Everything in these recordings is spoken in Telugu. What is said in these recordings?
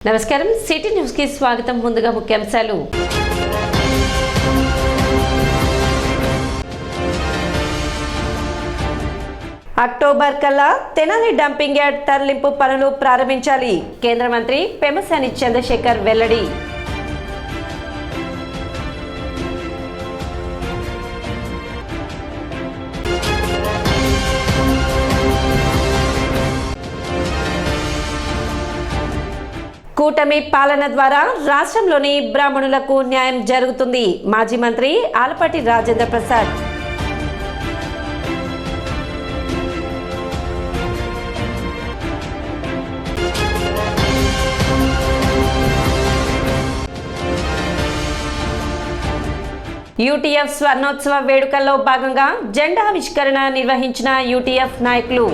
నమస్కారం సిటీ న్యూస్ కి స్వాగతం. ముందుగా ముఖ్యాంశాలు. అక్టోబర్ కల్లా తెనాలి డంపింగ్ యార్డ్ తరలింపు పనులు ప్రారంభించాలి. కేంద్ర మంత్రి పెమ్మసాని చంద్రశేఖర్ వెల్లడి. కూటమి పాలన ద్వారా రాష్ట్రంలోని బ్రాహ్మణులకు న్యాయం జరుగుతుంది. మాజీ మంత్రి ఆలపాటి రాజేంద్ర ప్రసాద్. యూటీఎఫ్ స్వర్ణోత్సవ వేడుకల్లో భాగంగా జెండా ఆవిష్కరణ నిర్వహించిన యూటీఎఫ్ నాయకులు.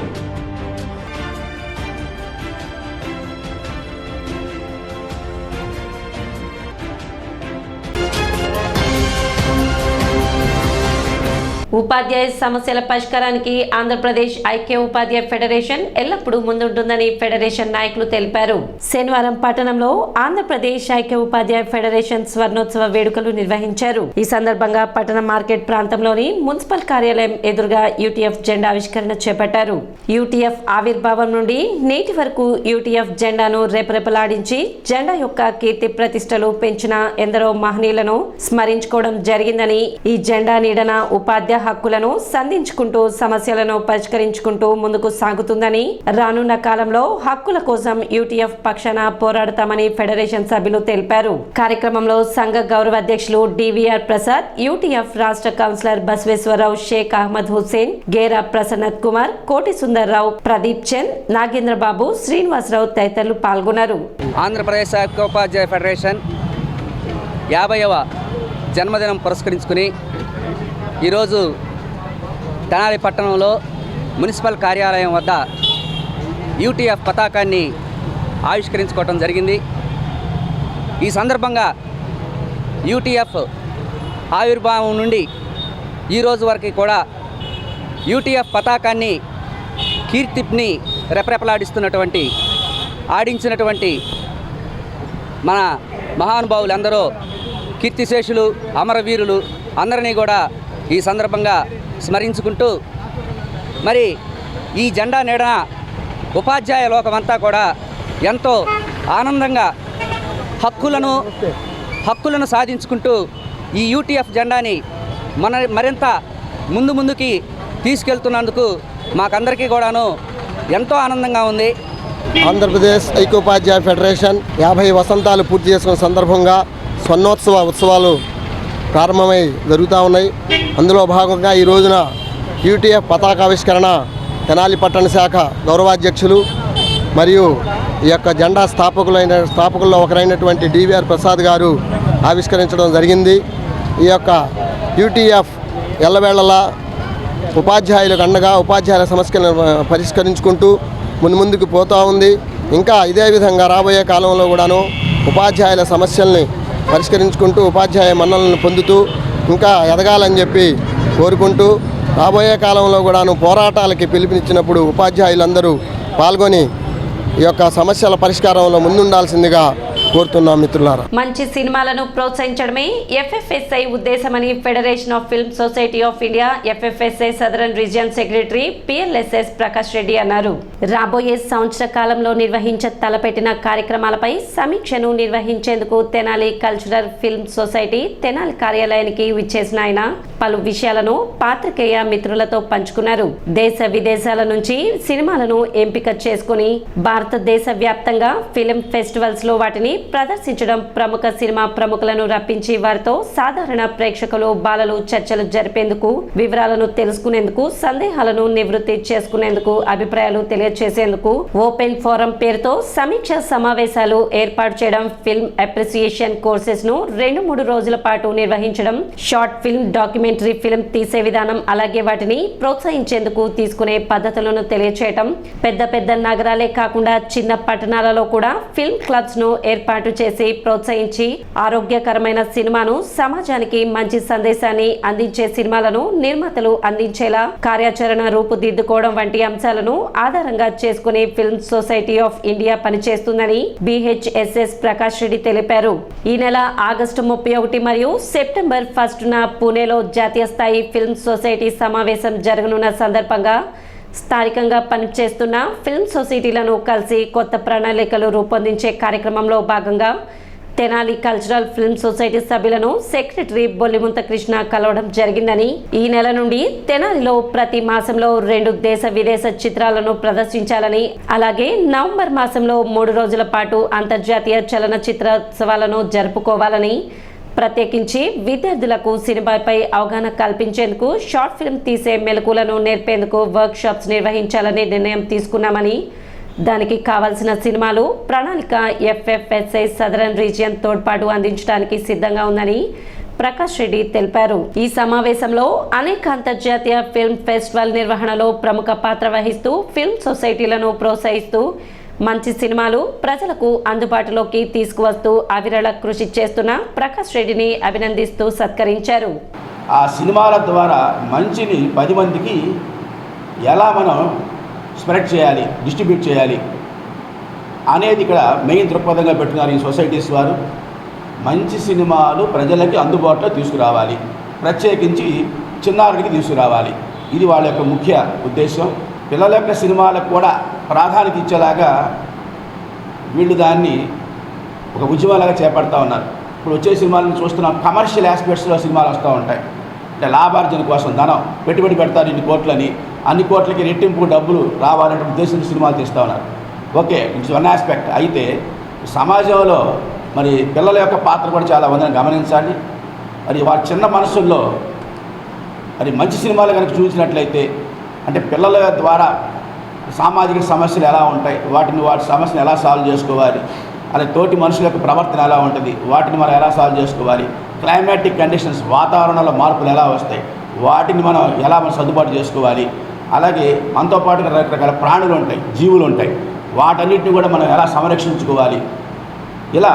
ఉపాధ్యాయ సమస్యల పరిష్కారానికి ఆంధ్రప్రదేశ్ ఐక్య ఉపాధ్యాయ ఫెడరేషన్ ఎల్లప్పుడూ ముందుంటుందని ఫెడరేషన్ నాయకులు తెలిపారు. శనివారం పట్టణంలో ఆంధ్రప్రదేశ్ ఐక్య ఉపాధ్యాయ ఫెడరేషన్ స్వర్ణోత్సవ వేడుకలు నిర్వహించారు. ఈ సందర్భంగా పట్టణ మార్కెట్ ప్రాంతంలోని మున్సిపల్ కార్యాలయం ఎదురుగా యూటీఎఫ్ జెండా ఆవిష్కరణ చేపట్టారు. యూటీఎఫ్ ఆవిర్భావం నుండి నేటి వరకు యూటీఎఫ్ జెండాను రెపరెపలాడించి జెండా యొక్క కీర్తి ప్రతిష్టలు పెంచిన ఎందరో మహనీయులను స్మరించుకోవడం జరిగిందని, ఈ జెండా నీడన ఉపాధ్యాయ హక్కులను సంధించుకుంటూ సమస్యలను పరిష్కరించుకుంటూ ముందుకు సాగుతుందని, రానున్న కాలంలో హక్కుల కోసం యూటీఎఫ్ పక్షాన పోరాడతామని ఫెడరేషన్ సభ్యులు తెలిపారు. కార్యక్రమంలో సంఘ గౌరవ అధ్యక్షులు డివిఆర్ ప్రసాద్, యూటీఎఫ్ రాష్ట్ర కౌన్సిలర్ బసవేశ్వరరావు, షేక్ అహ్మద్ హుస్సేన్, గేరా ప్రసన్నత్ కుమార్, కోటి సుందర్రావు, ప్రదీప్ చంద్, నాగేంద్రబాబు, శ్రీనివాసరావు తదితరులు పాల్గొన్నారు. ఆంధ్రప్రదేశ్ ఐక్య ఉపాధ్యాయ ఫెడరేషన్ 50వ జన్మదినం పురస్కరించుకుని ఈరోజు తెనాలి పట్టణంలో మున్సిపల్ కార్యాలయం వద్ద యూటీఎఫ్ పతాకాన్ని ఆవిష్కరించుకోవడం జరిగింది. ఈ సందర్భంగా యూటీఎఫ్ ఆవిర్భావం నుండి ఈరోజు వరకు కూడా యూటీఎఫ్ పతాకాన్ని కీర్తిని రెపరెపలాడిస్తున్నటువంటి ఆడించినటువంటి మన మహానుభావులందరూ కీర్తిశేషులు, అమరవీరులు అందరినీ కూడా ఈ సందర్భంగా స్మరించుకుంటూ, మరి ఈ జెండా నీడన ఉపాధ్యాయ లోకమంతా కూడా ఎంతో ఆనందంగా హక్కులను సాధించుకుంటూ ఈ యూటీఎఫ్ జెండాని మరింత ముందుకి తీసుకెళ్తున్నందుకు మాకందరికీ కూడాను ఎంతో ఆనందంగా ఉంది. ఆంధ్రప్రదేశ్ ఐక్యోపాధ్యాయ ఫెడరేషన్ 50 వసంతాలు పూర్తి చేసుకున్న సందర్భంగా స్వర్ణోత్సవ ఉత్సవాలు ప్రారంభమై జరుగుతూ ఉన్నాయి. అందులో భాగంగా ఈ రోజున యూటీఎఫ్ పతాకావిష్కరణ తెనాలి పట్టణ శాఖ గౌరవాధ్యక్షులు మరియు ఈ యొక్క జెండా స్థాపకుల్లో ఒకరైనటువంటి డివిఆర్ ప్రసాద్ గారు ఆవిష్కరించడం జరిగింది. ఈ యొక్క యూటీఎఫ్ ఎల్లవేళలా ఉపాధ్యాయులకు అండగా ఉపాధ్యాయుల సమస్యలను పరిష్కరించుకుంటూ ముందుకు పోతూ ఉంది. ఇంకా ఇదే విధంగా రాబోయే కాలంలో కూడాను ఉపాధ్యాయుల సమస్యల్ని పరిష్కరించుకుంటూ ఉపాధ్యాయ మన్నలను పొందుతూ ఇంకా ఎదగాలని చెప్పి కోరుకుంటూ, రాబోయే కాలంలో కూడాను పోరాటాలకి పిలుపునిచ్చినప్పుడు ఉపాధ్యాయులందరూ పాల్గొని ఈ యొక్క సమస్యల పరిష్కారంలో ముందుండాల్సిందిగా కోరుతున్నాం. మిత్రులారా, మంచి సినిమాలను ప్రోత్సహించడమే ఎఫ్ఎఫ్ఎస్ఐ ఉద్దేశమని federation of film society of India FFSI southern region secretary PLSS Prakash Reddy అన్నారు. రాబోయే సంవత్సర కాలంలో తలపెట్టిన కార్యక్రమాలపై సమీక్షను నిర్వహించేందుకు Tenali cultural film society Tenali కార్యాలయానికి విచ్చేసిన ఆయన పలు విషయాలను పాత్రికేయ మిత్రులతో పంచుకున్నారు. దేశ విదేశాల నుంచి సినిమాలను ఎంపిక చేసుకుని భారతదేశ వ్యాప్తంగా ఫిల్మ్ ఫెస్టివల్స్ లో వాటిని ప్రదర్శించడం, ప్రముఖ సినిమా ప్రముఖులను రప్పించి వారితో సాధారణ ప్రేక్షకులు, బాలలు చర్చలు జరిపేందుకు, వివరాలను తెలుసుకునేందుకు, సందేహాలను నివృత్తి చేసుకునేందుకు, అభిప్రాయాలు తెలియజేసేందుకు ఓపెన్ ఫోరం పేరుతో సమీక్ష సమావేశాలు ఏర్పాటు చేయడం, ఫిల్మ్ అప్రిసియేషన్ కోర్సెస్ ను 2-3 రోజుల పాటు నిర్వహించడం, షార్ట్ ఫిల్మ్, డాక్యుమెంటరీ ఫిల్మ్ తీసే విధానం, అలాగే వాటిని ప్రోత్సహించేందుకు తీసుకునే పద్ధతులను తెలియచేయటం, పెద్ద నగరాలే కాకుండా చిన్న పట్టణాలలో కూడా ఫిల్మ్ క్లబ్స్ ను ఏర్పాటు ఏర్పాటు చేసి ప్రోత్సహించి ఆరోగ్యకరమైన సినిమాను సమాజానికి మంచి సందేశాన్ని అందించే సినిమాలను నిర్మాతలు అందించేలా కార్యాచరణ రూపుదిద్దుకోవడం వంటి అంశాలను ఆధారంగా చేసుకుని ఫిల్మ్ సొసైటీ ఆఫ్ ఇండియా పనిచేస్తుందని BHSS ప్రకాష్ రెడ్డి తెలిపారు. ఈ నెల ఆగస్టు 31 మరియు సెప్టెంబర్ 1న పూణేలో జాతీయ స్థాయి ఫిల్మ్ సొసైటీ సమావేశం జరగనున్న సందర్భంగా స్థానికంగా పనిచేస్తున్న ఫిల్మ్ సొసైటీలను కలిసి కొత్త ప్రణాళికలు రూపొందించే కార్యక్రమంలో భాగంగా తెనాలి కల్చరల్ ఫిల్మ్ సొసైటీ సభ్యులను సెక్రటరీ బొల్లిముంత కృష్ణ కలవడం జరిగిందని, ఈ నెల నుండి తెనాలిలో ప్రతి మాసంలో 2 దేశ విదేశ చిత్రాలను ప్రదర్శించాలని, అలాగే నవంబర్ మాసంలో 3 రోజుల పాటు అంతర్జాతీయ చలనచిత్రోత్సవాలను జరుపుకోవాలని, ప్రత్యేకించి విద్యార్థులకు సినిమాపై అవగాహన కల్పించేందుకు షార్ట్ ఫిల్మ్ తీసే మెలకువలను నేర్పేందుకు వర్క్ షాప్స్ నిర్వహించాలని నిర్ణయం తీసుకున్నామని, దానికి కావాల్సిన సినిమాలు ప్రణాళిక FFSI సదరన్ రీజియన్ తోడ్పాటు అందించడానికి సిద్ధంగా ఉందని ప్రకాష్ రెడ్డి తెలిపారు. ఈ సమావేశంలో అనేక అంతర్జాతీయ ఫిల్మ్ ఫెస్టివల్ నిర్వహణలో ప్రముఖ పాత్ర వహిస్తూ ఫిల్మ్ సొసైటీలను ప్రోత్సహిస్తూ మంచి సినిమాలు ప్రజలకు అందుబాటులోకి తీసుకువస్తూ అవిరళ కృషి చేస్తున్న ప్రకాష్ రెడ్డిని అభినందిస్తూ సత్కరించారు. ఆ సినిమాల ద్వారా మంచిని 10 మందికి ఎలా మనం స్ప్రెడ్ చేయాలి, డిస్ట్రిబ్యూట్ చేయాలి అనేది ఇక్కడ మెయిన్ దృక్పథంగా పెట్టుకున్నారు ఈ సొసైటీస్ వారు. మంచి సినిమాలు ప్రజలకి అందుబాటులో తీసుకురావాలి, ప్రత్యేకించి చిన్నారుడికి తీసుకురావాలి. ఇది వాళ్ళ యొక్క ముఖ్య ఉద్దేశం. పిల్లల యొక్క సినిమాలకు కూడా ప్రాధాన్యత ఇచ్చేలాగా వీళ్ళు దాన్ని ఒక ఉద్యమాలాగా చేపడతా ఉన్నారు. ఇప్పుడు వచ్చే సినిమాలను చూస్తున్నాం, కమర్షియల్ ఆస్పెక్ట్స్లో సినిమాలు వస్తూ ఉంటాయి. అంటే లాభార్జన కోసం ధనం పెట్టుబడి పెడతారు ఇన్ని కోట్లని, అన్ని కోట్లకి రెట్టింపు డబ్బులు రావాలంటే ఉద్దేశంతో సినిమాలు తీస్తూ ఉన్నారు. Okay, it's one aspect. అయితే సమాజంలో మరి పిల్లల యొక్క పాత్ర కూడా చాలా ఉందని గమనించాలి. మరి వారి చిన్న మనసుల్లో మరి మంచి సినిమాలు కనుక చూసినట్లయితే, అంటే పిల్లల ద్వారా సామాజిక సమస్యలు ఎలా ఉంటాయి, వాటి సమస్యను ఎలా సాల్వ్ చేసుకోవాలి, అలాగే తోటి మనుషుల యొక్క ప్రవర్తన ఎలా ఉంటుంది, వాటిని మనం ఎలా సాల్వ్ చేసుకోవాలి, క్లైమాటిక్ కండిషన్స్ వాతావరణంలో మార్పులు ఎలా వస్తాయి, వాటిని మనం ఎలా సర్దుబాటు చేసుకోవాలి, అలాగే మనతో పాటు రకరకాల ప్రాణులు ఉంటాయి, జీవులు ఉంటాయి, వాటన్నిటిని కూడా మనం ఎలా సంరక్షించుకోవాలి, ఇలా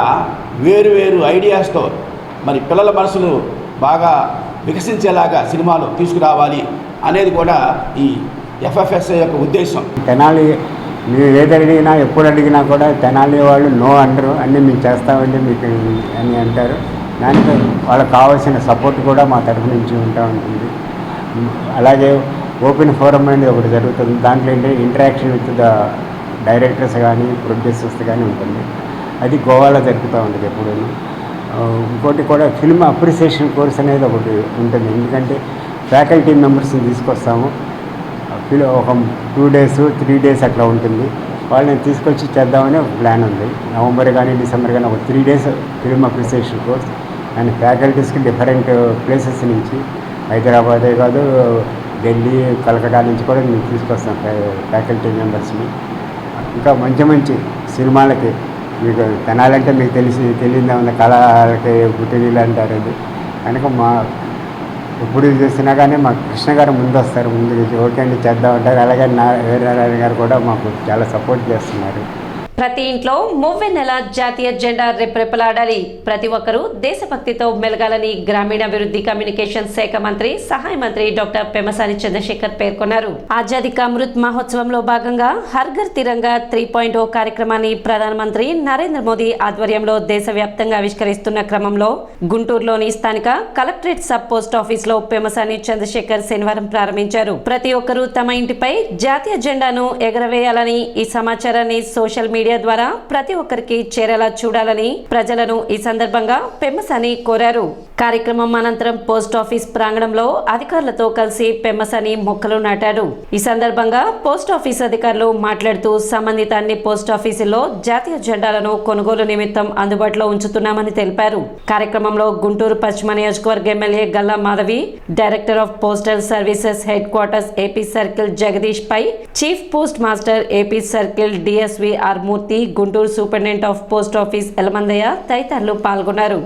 వేరు వేరు ఐడియాస్తో మరి పిల్లల మనసులు బాగా వికసించేలాగా సినిమాలు తీసుకురావాలి అనేది కూడా ఈ FFSI యొక్క ఉద్దేశం. తెనాలి మీరు ఏది అడిగినా ఎప్పుడు అడిగినా కూడా తెనాలి వాళ్ళు నో అంటారు, అన్నీ మేము చేస్తామండి మీకు అని అంటారు. దానికి వాళ్ళకి కావాల్సిన సపోర్ట్ కూడా మా తరఫు నుంచి ఉంటా ఉంటుంది. అలాగే ఓపెన్ ఫోరం అనేది ఒకటి జరుగుతుంది. దాంట్లో ఏంటి ఇంటరాక్షన్ విత్ ద డైరెక్టర్స్ కానీ ప్రొడ్యూసర్స్ కానీ ఉంటుంది. అది గోవాలో జరుగుతూ ఉంటుంది ఎప్పుడూ. ఇంకోటి కూడా ఫిల్మ్ అప్రిసియేషన్ కోర్స్ అనేది ఒకటి ఉంటుంది. ఎందుకంటే ఫ్యాకల్టీ మెంబర్స్ని తీసుకొస్తాము. ఒక 2 days 3 days అట్లా ఉంటుంది. వాళ్ళని తీసుకొచ్చి చేద్దామని ఒక ప్లాన్ ఉంది. నవంబర్ కానీ డిసెంబర్ కానీ ఒక 3 days film appreciation course. And ఫ్యాకల్టీస్కి డిఫరెంట్ ప్లేసెస్ నుంచి, హైదరాబాదే కాదు ఢిల్లీ, కలకటా నుంచి కూడా మేము తీసుకొస్తాం ఫ్యాకల్టీ మెంబర్స్ని. ఇంకా మంచి మంచి సినిమాలకి మీకు తెనాలంటే మీకు తెలియదే ఉంది, కళలకి గుట్టినీళ్ళు అంటారు. అది కనుక మా ఎప్పుడు చూసినా కానీ మా కృష్ణ గారు ముందు వస్తారు, ముందుకు ఓకే అండి చేద్దామంటారు. అలాగే వీరనారాయణ గారు కూడా మాకు చాలా సపోర్ట్ చేస్తున్నారు. ప్రతి ఇంట్లో మువ్వెన్నెల జాతీయ జెండా రెపరెపలాడాలి, ప్రతి ఒక్కరూ దేశభక్తితో మెలగాలని గ్రామీణాభివృద్ధి కమ్యూనికేషన్ శాఖ మంత్రి సహాయ మంత్రి డాక్టర్ పెమ్మసాని చంద్రశేఖర్ పేర్కొన్నారు. ఆజాదీ కా అమృత్ మహోత్సవంలో భాగంగా హర్ ఘర్ తిరంగా 3.0 కార్యక్రమాన్ని ప్రధానమంత్రి నరేంద్ర మోదీ ఆధ్వర్యంలో దేశవ్యాప్తంగా ఆవిష్కరిస్తున్న క్రమంలో గుంటూరులోని స్థానిక కలెక్టరేట్ సబ్ పోస్ట్ ఆఫీస్ లో పెమ్మసాని చంద్రశేఖర్ శనివారం ప్రారంభించారు. ప్రతి ఒక్కరూ తమ ఇంటిపై జాతీయ జెండాను ఎగరవేయాలని, ఈ సమాచారాన్ని సోషల్ మీడియా ద్వారా ప్రతి ఒక్కరికి చేరేలా చూడాలని ప్రజలను ఈ సందర్భంగా పెమ్మసాని కోరారు. కార్యక్రమం అనంతరం పోస్ట్ ఆఫీస్ ప్రాంగణంలో అధికారులతో కలిసి పెమ్మసాని మొక్కలు నాటారు. ఈ సందర్భంగా పోస్ట్ ఆఫీస్ అధికారులు మాట్లాడుతూ సంబంధిత అన్ని పోస్ట్ ఆఫీసుల్లో జాతీయ జెండాలను కొనుగోలు నిమిత్తం అందుబాటులో ఉంచుతున్నామని తెలిపారు. కార్యక్రమంలో గుంటూరు పశ్చిమ నియోజకవర్గ MLA Galla Madhavi, director of postal services headquarters AP circle Jagadish Pai, chief post master AP circle DSV R Murthy, Guntur superintendent of post office Elamandaiah తదితరులు పాల్గొన్నారు.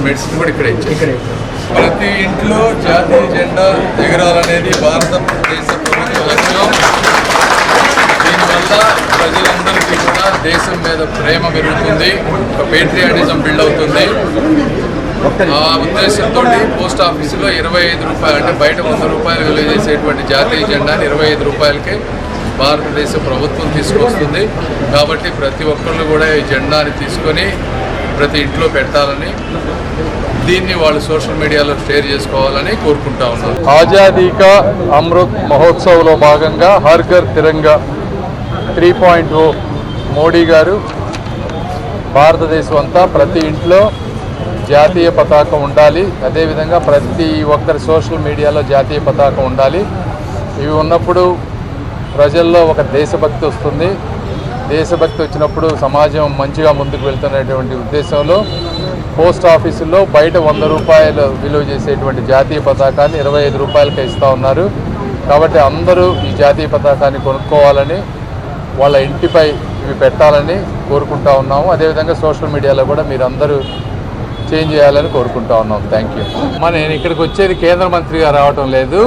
మెడిసిన్ కూడా ఇక్కడే ఇచ్చారు. ప్రతి ఇంట్లో జాతీయ జెండా ఎగరాలనేది భారతదేశ ప్రభుత్వ లక్ష్యం. దీనివల్ల ప్రజలందరికీ కూడా దేశం మీద ప్రేమ పెరుగుతుంది, ఒక పేట్రియాటిజం బిల్డ్ అవుతుంది. ఆ ఉద్దేశంతో పోస్ట్ ఆఫీసులో 25 రూపాయలు, అంటే బయట 100 రూపాయలు విలువ చేసేటువంటి జాతీయ జెండాని 25 రూపాయలకే భారతదేశ ప్రభుత్వం తీసుకొస్తుంది. కాబట్టి ప్రతి ఒక్కళ్ళు కూడా ఈ జెండాని తీసుకొని ప్రతి ఇంట్లో పెట్టాలని, దీన్ని వాళ్ళు సోషల్ మీడియాలో షేర్ చేసుకోవాలని కోరుకుంటా ఉన్నాం. ఆజాదీ కా అమృత్ మహోత్సవ్లో భాగంగా హర్ ఘర్ తిరంగా 3.0 మోడీ గారు భారతదేశం అంతా ప్రతి ఇంట్లో జాతీయ పతాకం ఉండాలి, అదేవిధంగా ప్రతి ఒక్కరి సోషల్ మీడియాలో జాతీయ పతాకం ఉండాలి. ఇవి ఉన్నప్పుడు ప్రజల్లో ఒక దేశభక్తి వస్తుంది. దేశభక్తి వచ్చినప్పుడు సమాజం మంచిగా ముందుకు వెళ్తున్నటువంటి ఉద్దేశంలో పోస్ట్ ఆఫీసుల్లో బయట 100 రూపాయలు విలువ చేసేటువంటి జాతీయ పతాకాన్ని 25 రూపాయలకే ఇస్తూ ఉన్నారు. కాబట్టి అందరూ ఈ జాతీయ పతాకాన్ని కొనుక్కోవాలని, వాళ్ళ ఇంటిపై ఇవి పెట్టాలని కోరుకుంటా ఉన్నాము. అదేవిధంగా సోషల్ మీడియాలో కూడా మీరందరూ చేంజ్ చేయాలని కోరుకుంటా ఉన్నాం. Thank you. నేను ఇక్కడికి వచ్చేది కేంద్ర మంత్రిగా రావటం లేదు,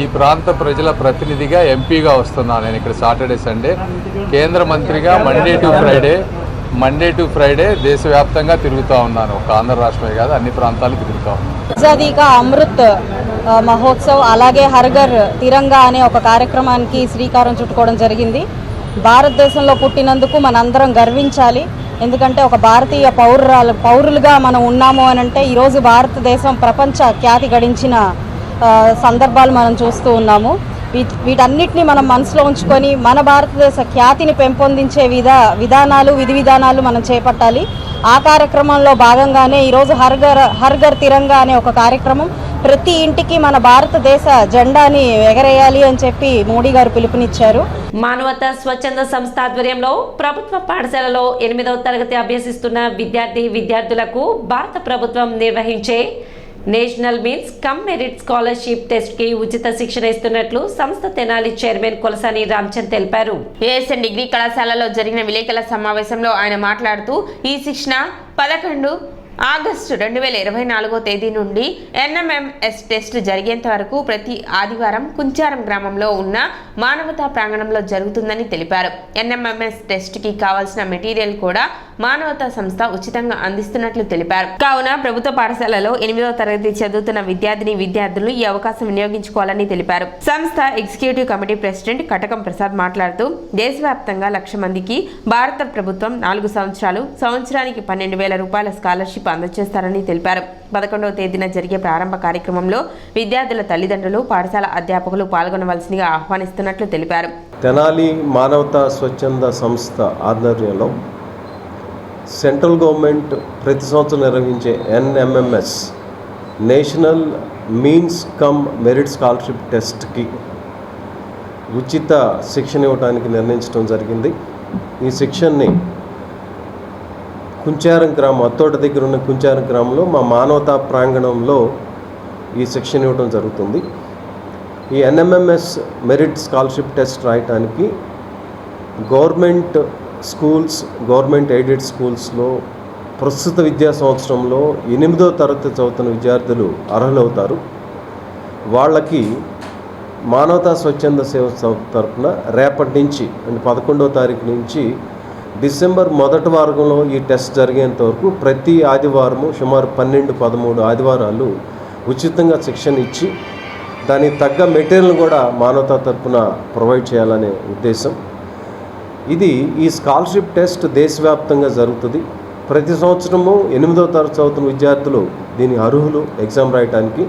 ఈ ప్రాంత ప్రజల ప్రతినిధిగా ఎంపీగా వస్తున్నాను. నేను ఇక్కడ సాటర్డే సండే కేంద్ర మంత్రిగా మండే టు ఫ్రైడే దేశవ్యాప్తంగా తిరుగుతూ ఉన్నాను. ఒక ఆంధ్ర రాష్ట్రమే కాదు, అన్ని ప్రాంతాలకు తిరుగుతూ ఉన్నాను. ఆజాదీ కా అమృత్ మహోత్సవ్ అలాగే హర్ ఘర్ తిరంగా అనే ఒక కార్యక్రమానికి శ్రీకారం చుట్టుకోవడం జరిగింది. భారతదేశంలో పుట్టినందుకు మనందరం గర్వించాలి. ఎందుకంటే ఒక భారతీయ పౌరులుగా మనం ఉన్నాము అని అంటే ఈరోజు భారతదేశం ప్రపంచ ఖ్యాతి గడించిన సందర్భాలు మనం చూస్తూ ఉన్నాము. వీటన్నిటిని మనం మనసులో ఉంచుకొని మన భారతదేశ ఖ్యాతిని పెంపొందించే విధి విధానాలు మనం చేపట్టాలి. ఆ కార్యక్రమంలో భాగంగానే ఈరోజు హర్ ఘర్ తిరంగా అనే ఒక కార్యక్రమం, ప్రతి ఇంటికి మన భారతదేశ జెండాని ఎగరేయాలి అని చెప్పి మోడీ గారు పిలుపునిచ్చారు. మానవతా స్వచ్ఛంద సంస్థ ఆధ్వర్యంలో ప్రభుత్వ పాఠశాలలో 8వ తరగతి అభ్యసిస్తున్న విద్యార్థులకు భారత ప్రభుత్వం నిర్వహించే national means come merit scholarship test కి ఉచిత శిక్షణ ఇస్తున్నట్లు సంస్థ తెనాలి చైర్మన్ కొలసాని రామచంద్ తెలిపారు. ఏఎస్ఎన్ డిగ్రీ కళాశాలలో జరిగిన విలేకరుల సమావేశంలో ఆయన మాట్లాడుతూ ఈ శిక్షణ 11 ఆగస్టు 2024 తేదీ నుండి ఎన్ఎంఎంఎస్ టెస్ట్ జరిగేంత వరకు ప్రతి ఆదివారం కుంచారం గ్రామంలో ఉన్న మానవతా ప్రాంగణంలో జరుగుతుందని తెలిపారు. ఎన్ఎంఎంఎస్ టెస్ట్ కి కావాల్సిన మెటీరియల్ కూడా మానవతా సంస్థ ఉచితంగా అందిస్తున్నట్లు తెలిపారు. కావున ప్రభుత్వ పాఠశాలలో 8వ తరగతి చదువుతున్న విద్యార్థులు ఈ అవకాశం వినియోగించుకోవాలని తెలిపారు. సంస్థ ఎగ్జిక్యూటివ్ కమిటీ ప్రెసిడెంట్ కటకం ప్రసాద్ మాట్లాడుతూ దేశవ్యాప్తంగా 1,00,000 మందికి భారత ప్రభుత్వం 4 సంవత్సరానికి 12,000 రూపాయల స్కాలర్షిప్ అందజేస్తారని తెలిపారు. 11వ తేదీన జరిగే ప్రారంభ కార్యక్రమంలో విద్యార్థుల తల్లిదండ్రులు, పాఠశాల అధ్యాపకులు పాల్గొనవలసిందిగా ఆహ్వానిస్తున్నట్లు తెలిపారు. తెనాలి మానవతా స్వచ్ఛంద సంస్థ ఆధ్వర్యంలో సెంట్రల్ గవర్నమెంట్ ప్రతి సంవత్సరం నిర్వహించే NMMS national means come merit scholarship టెస్ట్కి ఉచిత శిక్షణ ఇవ్వడానికి నిర్ణయించడం జరిగింది. ఈ శిక్షణని కుంచారం గ్రామం, అత్తోట దగ్గర ఉన్న కుంచారం గ్రామంలో మా మానవతా ప్రాంగణంలో ఈ శిక్షణ ఇవ్వడం జరుగుతుంది. ఈ ఎన్ఎంఎంఎస్ మెరిట్ స్కాలర్షిప్ టెస్ట్ రాయటానికి గవర్నమెంట్ స్కూల్స్, గవర్నమెంట్ ఎయిడెడ్ స్కూల్స్లో ప్రస్తుత విద్యా సంవత్సరంలో 8వ తరగతి చదువుతున్న విద్యార్థులు అర్హులవుతారు. వాళ్ళకి మానవతా స్వచ్ఛంద సేవ తరఫున రేపటి నుంచి, అంటే 11వ తారీఖు నుంచి డిసెంబర్ మొదటి వారంలో ఈ టెస్ట్ జరిగేంత వరకు ప్రతి ఆదివారము సుమారు 12-13 ఆదివారాలు ఉచితంగా శిక్షణ ఇచ్చి దానికి తగ్గ మెటీరియల్ కూడా మానవతా తరఫున ప్రొవైడ్ చేయాలనే ఉద్దేశం. ఈ స్కాలర్షిప్ టెస్ట్ దేశవ్యాప్తంగా జరుగుతుంది. ప్రతి సంవత్సరము 8వ తరగతి చదువుతున్న విద్యార్థులు దీని అర్హులు ఎగ్జామ్ రాయడానికి.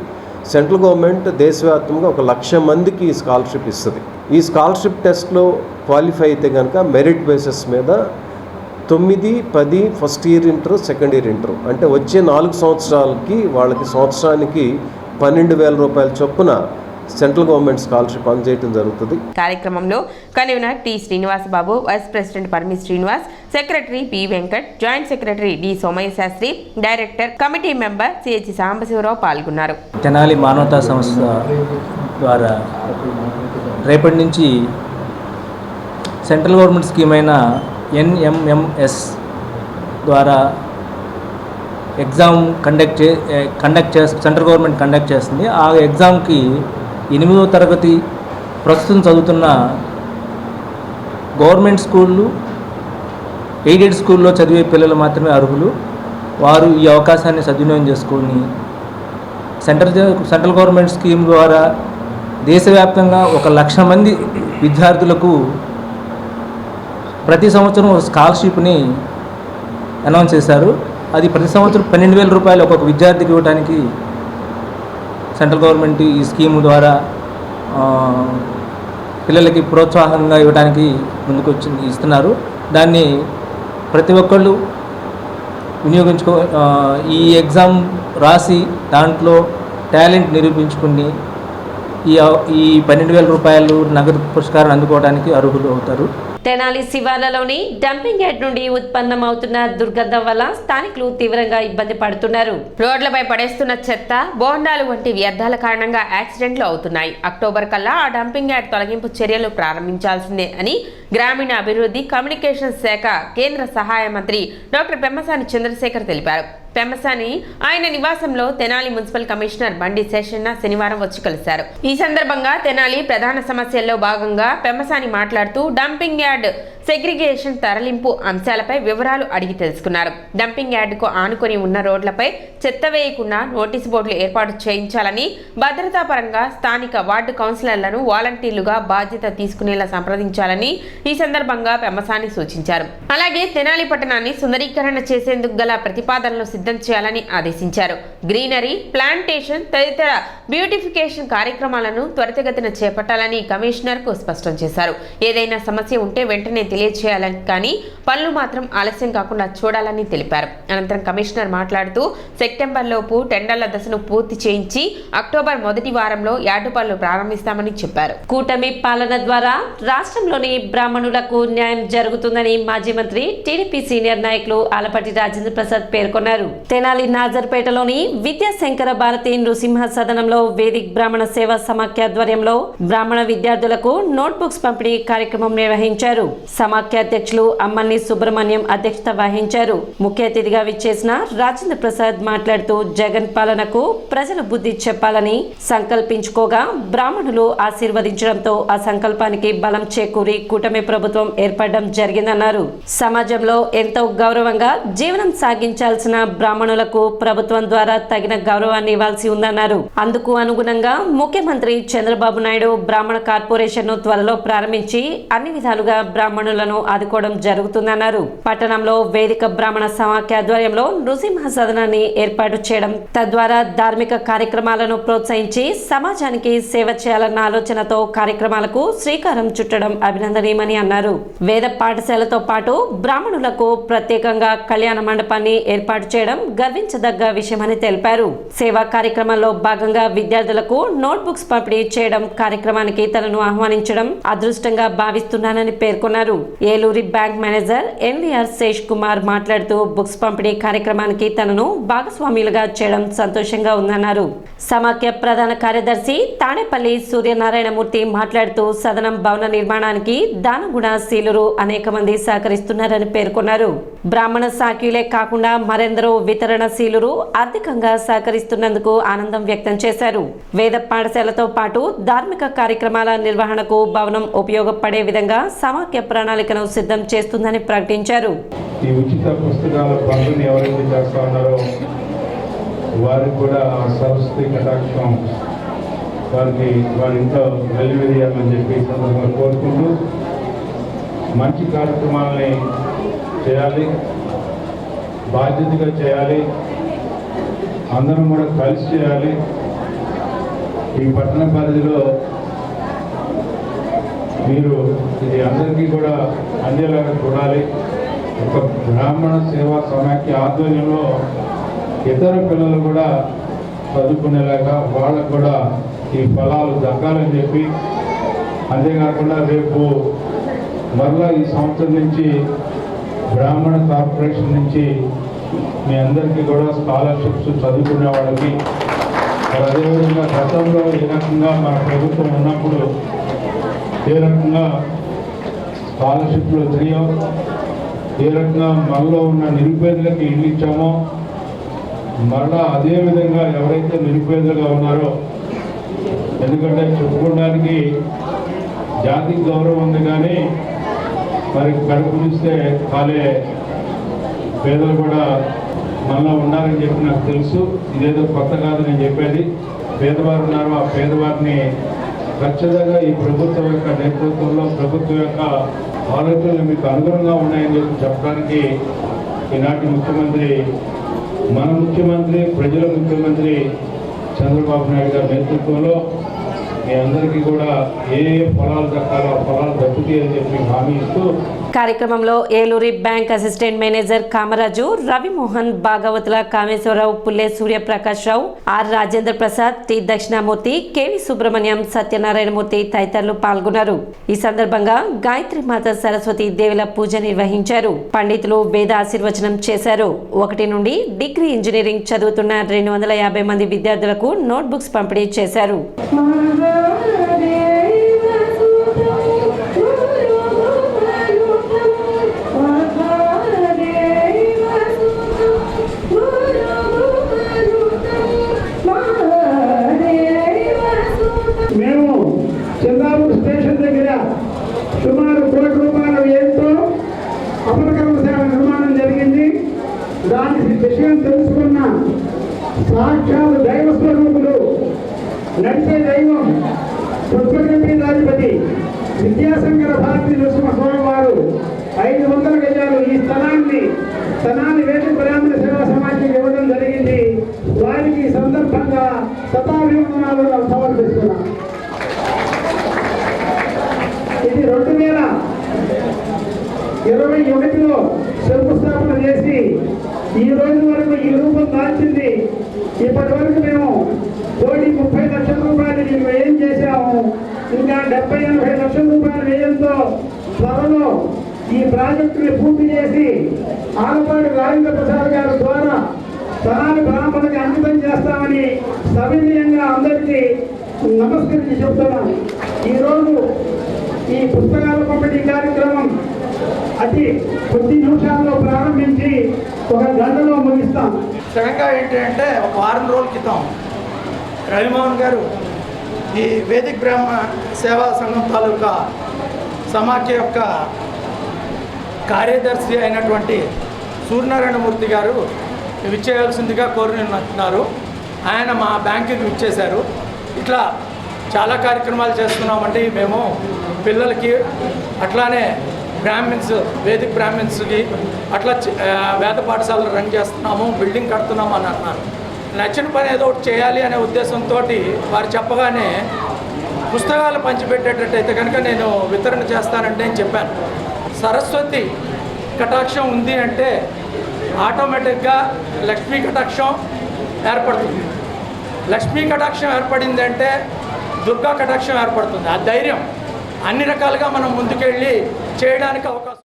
సెంట్రల్ గవర్నమెంట్ దేశవ్యాప్తంగా 1,00,000 మందికి ఈ స్కాలర్షిప్ ఇస్తుంది. ఈ స్కాలర్షిప్ టెస్ట్లో క్వాలిఫై అయితే కనుక మెరిట్ బేసిస్ మీద 9, 10 first year inter, second year inter, అంటే వచ్చే 4 సంవత్సరాలకి వాళ్ళకి సంవత్సరానికి 12,000 రూపాయల చొప్పున సెంట్రల్ గవర్నమెంట్ స్కాలర్షిప్ అందజేయడం జరుగుతుంది. కార్యక్రమంలో convener T Srinivasababu, vice president Parmi Srinivas, secretary P Venkat, joint secretary D Somayya Sastry, director committee member CH Sambasivarao పాల్గొన్నారు. తెనాలి మానవతా సంస్థ ద్వారా రేపటి నుంచి సెంట్రల్ గవర్నమెంట్ స్కీమ్ అయిన NMMS ద్వారా ఎగ్జామ్ సెంట్రల్ గవర్నమెంట్ కండక్ట్ చేస్తుంది. ఆ ఎగ్జామ్కి 8వ తరగతి ప్రస్తుతం చదువుతున్న గవర్నమెంట్ స్కూళ్ళు, ఎయిడెడ్ స్కూల్లో చదివే పిల్లలు మాత్రమే అర్హులు. వారు ఈ అవకాశాన్ని సద్వినియోగం చేసుకొని సెంట్రల్ గవర్నమెంట్ స్కీమ్ ద్వారా దేశవ్యాప్తంగా 1,00,000 మంది విద్యార్థులకు ప్రతి సంవత్సరం ఒక స్కాలర్షిప్ని అనౌన్స్ చేశారు. అది ప్రతి సంవత్సరం 12,000 రూపాయలు ఒక్కొక్క విద్యార్థికి ఇవ్వడానికి సెంట్రల్ గవర్నమెంట్ ఈ స్కీము ద్వారా పిల్లలకి ప్రోత్సాహంగా ఇవ్వడానికి ఇస్తున్నారు. దాన్ని ప్రతి ఒక్కళ్ళు ఈ ఎగ్జామ్ రాసి దాంట్లో టాలెంట్ నిరూపించుకుని ఈ 12,000 రూపాయలు నగదు పురస్కారం అందుకోవడానికి అర్హులు అవుతారు. తెనాలి శివార్లలోని డంపింగ్ యార్డ్ నుండి ఉత్పన్నమవుతున్న దుర్గంధం వల్ల స్థానికులు తీవ్రంగా ఇబ్బంది పడుతున్నారు. రోడ్లపై పడేస్తున్న చెత్త, బోండాలు వంటి వ్యర్థాల కారణంగా యాక్సిడెంట్లు అవుతున్నాయి. అక్టోబర్ కల్లా ఆ డంపింగ్ యార్డ్ తొలగింపు చర్యలు ప్రారంభించాల్సిందే అని గ్రామీణ అభివృద్ధి కమ్యూనికేషన్స్ శాఖ కేంద్ర సహాయ మంత్రి డాక్టర్ పెమ్మసాని చంద్రశేఖర్ తెలిపారు. పెమ్మసాని ఆయన నివాసంలో తెనాలి మున్సిపల్ కమిషనర్ బండి శేషన్న శనివారం వచ్చి కలిశారు. ఈ సందర్భంగా తెనాలి ప్రధాన సమస్యల్లో భాగంగా పెమ్మసాని మాట్లాడుతూ డంపింగ్ యార్డ్ సెగ్రిగేషన్ తరలింపు అంశాలపై వివరాలు అడిగి తెలుసుకున్నారు. డంపింగ్ యార్డుకు ఆనుకొని ఉన్న రోడ్లపై చెత్త వేయకుండా నోటీసు బోర్డులు ఏర్పాటు చేయించాలని, భద్రతా పరంగా స్థానిక వార్డు కౌన్సిలర్లను వాలంటీర్లుగా బాధ్యత తీసుకునేలా సంప్రదించాలని ఈ సందర్భంగా పెమ్మసాని సూచించారు. అలాగే తెనాలి పట్టణాన్ని సుందరీకరణ చేసేందుకు గల ప్రతిపాదనలు సిద్ధం చేయాలని ఆదేశించారు. గ్రీనరీ, ప్లాంటేషన్ తదితర బ్యూటిఫికేషన్ కార్యక్రమాలను త్వరితగతిన చేపట్టాలని కమిషనర్ కు స్పష్టం చేశారు. ఏదైనా సమస్య ఉంటే వెంటనే తెలియజేయాలని, కానీ పనులు మాత్రం ఆలస్యం కాకుండా చూడాలని తెలిపారు. అనంతరం కమిషనర్ మాట్లాడుతూ సెప్టెంబర్ లోపు టెండర్ల దశను పూర్తి చేయించి అక్టోబర్ మొదటి వారంలో యార్డు పనులు ప్రారంభిస్తామని చెప్పారు. కూటమి పాలన ద్వారా రాష్ట్రంలోని బ్రాహ్మణులకు న్యాయం జరుగుతుందని మాజీ మంత్రి టీడీపీ సీనియర్ నాయకులు ఆలపాటి రాజేంద్ర ప్రసాద్ పేర్కొన్నారు. తెనాలి నాజర్పేటలోని విద్యాశంకర భారతి నృసింహ సదనంలో వేదిక్ బ్రాహ్మణ సేవా సమాఖ్య ఆధ్వర్యంలో బ్రాహ్మణ విద్యార్థులకు నోట్బుక్స్ పంపిణీ కార్యక్రమం నిర్వహించారు. సమాఖ్య అధ్యక్షులు అమ్మని సుబ్రహ్మణ్యం అధ్యక్షత వహించారు. ముఖ్య అతిథిగా విచ్చేసిన రాజేంద్ర ప్రసాద్ మాట్లాడుతూ జగన్ పాలనకు ప్రజల బుద్ధి చెప్పాలని సంకల్పించుకోగా బ్రాహ్మణులు ఆశీర్వదించడంతో ఆ సంకల్పానికి బలం చేకూరి కూటమి ప్రభుత్వం ఏర్పడడం జరిగిందన్నారు. సమాజంలో ఎంతో గౌరవంగా జీవనం సాగించాల్సిన బ్రాహ్మణులకు ప్రభుత్వం ద్వారా తగిన గౌరవాన్ని ఇవ్వాల్సి ఉందన్నారు. అందుకు అనుగుణంగా ముఖ్యమంత్రి చంద్రబాబు నాయుడు బ్రాహ్మణ కార్పొరేషన్ ను త్వరలో ప్రారంభించి అన్ని విధాలుగా బ్రాహ్మణులను ఆదుకోవడం జరుగుతుందన్నారు. పట్టణంలో వేదిక బ్రాహ్మణ సమాఖ్య ఆధ్వర్యంలో నృసింహ సదనాన్ని ఏర్పాటు చేయడం, తద్వారా ధార్మిక కార్యక్రమాలను ప్రోత్సహించి సమాజానికి సేవ చేయాలన్న ఆలోచనతో కార్యక్రమాలకు శ్రీకారం చుట్టడం అభినందనీయమని అన్నారు. వేద పాఠశాలతో పాటు బ్రాహ్మణులకు ప్రత్యేకంగా కళ్యాణ మండపాన్ని ఏర్పాటు చేయడం గర్వించదగ్గ విషయమని తెలిపారు. సేవా కార్యక్రమంలో భాగంగా విద్యార్థులకు నోట్బుక్స్ పంపిణీ చేయడం, కార్యక్రమానికి తనను ఆహ్వానించడం అదృష్టంగా భావిస్తున్నానని పేర్కొన్నారు. Eluri bank manager NVR Sesh Kumar మాట్లాడుతూ బుక్స్ పంపిణీ కార్యక్రమానికి తనను భాగస్వాములుగా చేయడం సంతోషంగా ఉందన్నారు. సమాఖ్య ప్రధాన కార్యదర్శి తాడేపల్లి సూర్యనారాయణమూర్తి మాట్లాడుతూ సదనం భవన నిర్మాణానికి దానగుణశీలురు అనేక మంది సహకరిస్తున్నారని పేర్కొన్నారు. బ్రాహ్మణ సాఖ్యులే కాకుండా మరెందరో వితరణశీలురు ఆర్థికంగా సహకరిస్తున్నందుకు ఆనందం వ్యక్తం చేశారు. వేద పాఠశాలతో పాటు ధార్మిక కార్యక్రమాల నిర్వహణకు భవనం ఉపయోగపడే విధంగా సమాఖ్య ప్రణాళికను సిద్ధం చేస్తుందని ప్రకటించారు. ఈ ఉచిత పుస్తకాల పంపిణీ ఎవరైతే చేస్తా ఉన్నారో వారికి కూడా సరస్వతి కటాక్షం వారి ఇంట్లో వెల్లివిరియాలని చెప్పి సందర్భంగా కోరుకుంటూ మంచి కార్యక్రమాలని చేయాలి, బాధ్యతగా చేయాలి, అందరం కూడా కలిసి చేయాలి. ఈ పట్టణ పరిధిలో మీరు ఇది అందరికీ కూడా అందేలాగా చూడాలి. ఒక బ్రాహ్మణ సేవా సమాఖ్య ఆధ్వర్యంలో ఇతర పిల్లలు కూడా చదువుకునేలాగా వాళ్ళకు కూడా ఈ ఫలాలు దక్కాలని చెప్పి, అంతేకాకుండా రేపు మరలా ఈ సంవత్సరం నుంచి బ్రాహ్మణ కార్పొరేషన్ నుంచి మీ అందరికీ కూడా స్కాలర్షిప్స్ చదువుకునే వాళ్ళకి, మరి అదేవిధంగా గతంలో ఏ రకంగా మన ప్రభుత్వం ఉన్నప్పుడు ఏ రకంగా స్కాలర్షిప్లు వచ్చినాయో, ఏ రకంగా మనలో ఉన్న నిరుపేదలకి ఇల్లు ఇచ్చామో, మరలా అదేవిధంగా ఎవరైతే నిరుపేదలుగా ఉన్నారో, ఎందుకంటే చెప్పుకోవడానికి జాతికి గౌరవం ఉంది కానీ మరి కడుపునిస్తే కాలే పేదలు కూడా మనలో ఉన్నారని చెప్పి నాకు తెలుసు. ఇదేదో కొత్త కాదు నేను చెప్పేది. పేదవారు ఉన్నారు, ఆ పేదవారిని ఖచ్చితంగా ఈ ప్రభుత్వం యొక్క నేతృత్వంలో ప్రభుత్వం యొక్క ఆలోచనలు మీకు అనుగుణంగా ఉన్నాయని చెప్పి చెప్పడానికి ఈనాటి ముఖ్యమంత్రి, మన ముఖ్యమంత్రి, ప్రజల ముఖ్యమంత్రి చంద్రబాబు నాయుడు గారి నేతృత్వంలో మీ అందరికీ కూడా ఏ ఫలాలు దక్కాలో ఆ ఫలాలు దక్కుతాయని చెప్పి హామీ ఇస్తూ కార్యక్రమంలో Eluri bank assistant manager Kamaraju, Ravimohan, Bhagavatula Kameswararao, Pulle Suryaprakash Rao, R Rajendra Prasad, T Dakshinamurthy, KV Subrahmanyam, Satyanarayanamurthy తదితరులు పాల్గొన్నారు. ఈ సందర్భంగా గాయత్రి మాత సరస్వతి దేవుల పూజ నిర్వహించారు. పండితులు వేద ఆశీర్వచనం చేశారు. 1 నుండి డిగ్రీ ఇంజనీరింగ్ చదువుతున్న 250 మంది విద్యార్థులకు నోట్బుక్స్ పంపిణీ చేశారు. మేము చంద్రాపూర్ స్టేషన్ దగ్గర సుమారు 1 కోటి రూపాయల వ్యయంతో అపరకర్మ సేవ నిర్మాణం జరిగింది. దాని విషయం తెలుసుకున్న సాక్షాత్ దైవ స్వరూపులు, నడిచే దైవం, పుష్పగంధీరాధిపతి విద్యాశంకర భారతీ నరసింహస్వామి వారు 500 గజాలు ఈ స్థలాన్ని వేద బ్రాహ్మణ సేవా సమాజానికి ఇవ్వడం జరిగింది. వారికి సందర్భంగా శతాభివందనాలు సమర్పిస్తున్నాం. ఇది 2021లో శంకుస్థాపన చేసి ఈ రోజు వరకు ఈ రూపం దాల్చింది. ఇప్పటి వరకు మేము 1,30 లక్షల రూపాయలు దీనికి వ్యయం చేశాము. ఇంకా 70-80 లక్షల రూపాయల వ్యయంతో త్వరలో ఈ ప్రాజెక్టుని పూర్తి చేసి ఆలపాటి రాజేంద్ర ప్రసాద్ గారి ద్వారా స్థలాన్ని బ్రాహ్మణులకి అంకితం చేస్తామని సవినయంగా అందరికీ నమస్కరించి చెప్తున్నాను. ఈరోజు ఈ పుస్తకాల పంపిణీ కార్యక్రమం అతి కొద్ది నిమిషాల్లో ప్రారంభించి 1 గంటలో ముగిస్తాం. సడన్గా ఏంటంటే ఒక 1 రోజుల క్రితం రవిమోహన్ గారు ఈ వేదిక్ బ్రాహ్మణ సేవా సంఘం తాలూకా సమాఖ్య యొక్క కార్యదర్శి అయినటువంటి సూర్యనారాయణమూర్తి గారు విచ్చేయాల్సిందిగా కోరినారు. ఆయన మా బ్యాంకుకి విచ్చేశారు. ఇట్లా చాలా కార్యక్రమాలు చేస్తున్నామండి మేము పిల్లలకి, అట్లానే బ్రాహ్మిన్స్, వేదిక్ బ్రాహ్మిన్స్కి అట్లా వేద పాఠశాలలు రన్ చేస్తున్నాము, బిల్డింగ్ కడుతున్నాము అని అన్నారు. నచ్చిన పని ఏదో ఒకటి చేయాలి అనే ఉద్దేశంతో వారు చెప్పగానే పుస్తకాలు పంచిపెట్టేటట్టయితే కనుక నేను వితరణ చేస్తానంటే అని చెప్పాను. సరస్వతి కటాక్షం ఉంది అంటే ఆటోమేటిక్గా లక్ష్మీ కటాక్షం ఏర్పడుతుంది. లక్ష్మీ కటాక్షం ఏర్పడిందంటే దుర్గా కటాక్షం ఏర్పడుతుంది. ఆ ధైర్యం అన్ని రకాలుగా మనం ముందుకెళ్ళి చేయడానికి అవకాశం.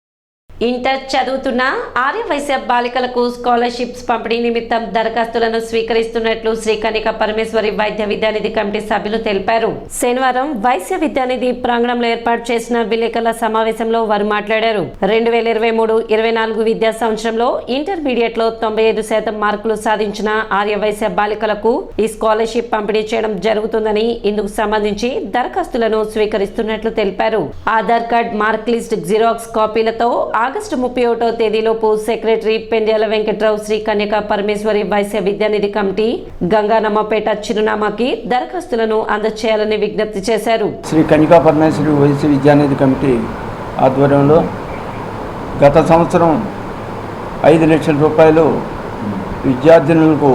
ఇంటర్ చదువుతున్న ఆర్యవైశ్య బాలికలకు స్కాలర్షిప్స్ పంపిణీ నిమిత్తం దరఖాస్తులను స్వీకరిస్తున్నట్లు శ్రీ కనిక పరమేశ్వరి వైద్య విద్యానిధి కమిటీ సభ్యులు తెలిపారు. శనివారం వైశ్య విద్యానిధి ప్రాంగణంలో ఏర్పాటు చేసిన విలేకరుల సమావేశంలో వారు మాట్లాడారు. 2023-24 విద్యా సంవత్సరంలో ఇంటర్మీడియట్ లో 95% మార్కులు సాధించిన ఆర్యవైశ్య బాలికలకు ఈ స్కాలర్షిప్ పంపిణీ చేయడం జరుగుతుందని, ఇందుకు సంబంధించి దరఖాస్తులను స్వీకరిస్తున్నట్లు తెలిపారు. Aadhaar card, mark list xerox కాపీలతో ఆగస్టు 31వ తేదీలోపు సెక్రటరీ పెండ్యాల వెంకట్రావు శ్రీ కన్యక పరమేశ్వరి వైశ్య విద్యానిధి కమిటీ, గంగానమ్మపేట చిరునామాకి దరఖాస్తులను అందజేయాలని విజ్ఞప్తి చేశారు. శ్రీ కన్యకా పరమేశ్వరి వైశ్య విద్యానిధి కమిటీ ఆధ్వర్యంలో గత సంవత్సరం 5 లక్షల రూపాయలు విద్యార్థినులకు,